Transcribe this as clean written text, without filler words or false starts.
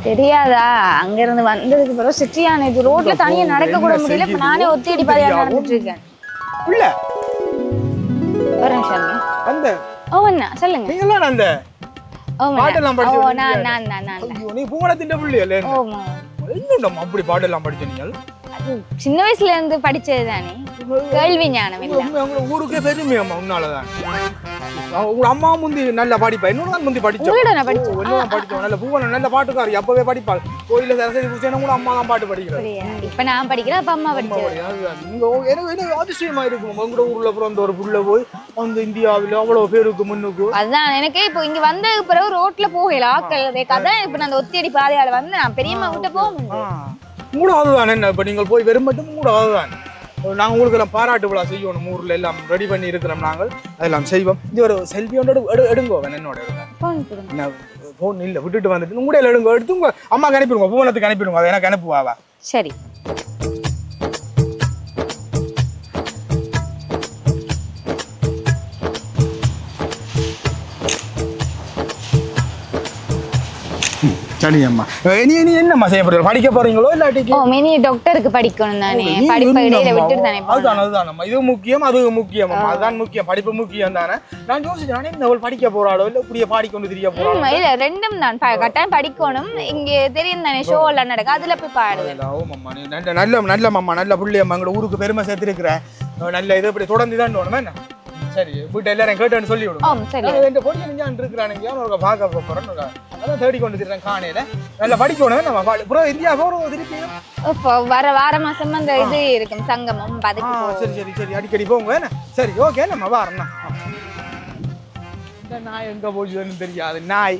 தெரியாதா? அங்க இருந்து வந்ததுக்கு பிறகு சிட்டியான இது ரோட்ல தனியா நடக்க கூட முடியல. இப்ப நானே ஒத்தியடி பாதையா நடந்துட்டு இருக்கேன். புள்ள ஒரு நிமிஷம் அந்த ஓ அண்ணா சொல்லுங்க. நீங்களா அந்த பாட்டெல்லாம் படிச்சு ஓ நான் ஐயோ நீ பூவனத்தின் புள்ளியல்ல ஓமா என்னடா அப்படி பாட்டெல்லாம் படிச்ச நீங்க அது சின்ன வயசுல இருந்து படிச்சது தானே, கேள்வி ஞானம் இல்ல. உங்க ஊருக்கே பெருமையாம்மா உன்னாலதான். உங்க அம்மா முந்தி நல்லா படிப்பா, இன்னொரு முந்தி படிச்சோம் நல்ல பூவன நல்ல பாட்டுக்காரி அப்பவே படிப்பாள். கோயில சரஸ்வதி பூஜை கூட அம்மா தான் பாட்டு படிக்கிறாரு. இப்ப நான் படிக்கிறேன், அப்ப அம்மா படிக்கிறாரு. எனக்கு அதிசயமா இருக்கும் உங்களோட ஊர்ல பிறந்த ஒரு புள்ள போய் அந்த இந்தியாவில அவ்வளவு பேருக்கு முன்னுக்கு. அதுதான் எனக்கு இப்போ இங்க வந்ததுக்கு பிறகு ரோட்ல போகல ஆக்கள் கதை. இப்ப நான் அந்த ஒத்தியடி பாதையால வந்து நான் பெரியம்மா விட்டு போக முடியும். கூட அதுதான் என்ன இப்ப நீங்கள் போய் வெறும் மட்டும் கூட அதுதான். நாங்கள் உங்களுக்கு எல்லாம் பாராட்டு விழா செய்யணும், ஊர்ல எல்லாம் ரெடி பண்ணி இருக்கிறோம், நாங்கள் அதெல்லாம் செய்வோம். இது ஒரு செல்ஃபியோட எடுங்கோ என்னோட போன் இல்லை விட்டுட்டு வந்துட்டு உங்க எடுங்க, எடுத்து உங்க அம்மாக்கு அனுப்பிடுங்க, பூவனத்துக்கு அனுப்பிடுங்க, அதை எனக்கு அனுப்புவாவா? சரி சரி அம்மா. நீ என்னம்மா செய்ய போறீங்க? படிக்க போறீங்களோ இல்லாட்டி மினி டாக்டருக்கு படிக்கணும் தானே, படிப்பை இடையில விட்டுட்டு தானே. அதுதான் இது முக்கியம், அது முக்கியம், அதுதான் முக்கியம், படிப்பு முக்கியம் தானே. நான் யோசிச்சேன் இந்த படிக்க போறாளோ இல்ல இப்படியே பாடிக்கொண்டு தெரிய போறாளோ. இல்ல ரெண்டும் தான், கட்டாயம் படிக்கணும். இங்க தெரியும் தானே ஷோ எல்லாம் நடக்கும், அதுல போய் பாடுவேன். நல்ல நல்ல மாமா நல்ல புள்ளியம்மா, எங்களோட ஊருக்கு பெருமை சேர்த்திருக்கிறேன். நல்ல இது இப்படி தொடர்ந்து தான் என்ன. சரி வீட்டு எல்லாரும் கேட்டேன்னு சொல்லி விடுவோம். இந்த பொடியை நிஞ்சான் இருக்கிறானுங்க அவனுக்கு பார்க்க போறேன்னு அதான் தேடி கொண்டு திட்டேன் காணையில. நல்லா படிக்கணும் நம்ம அப்புறம் இந்தியா போறோம் திருப்பியும் வார மாசம் அந்த இது இருக்கும் சங்கமம். சரி சரி சரி அடிக்கடி போங்க என்ன. சரி ஓகே நம்ம வாரேன்னா. நாய் எங்க போச்சுன்னு தெரியாது நாய்.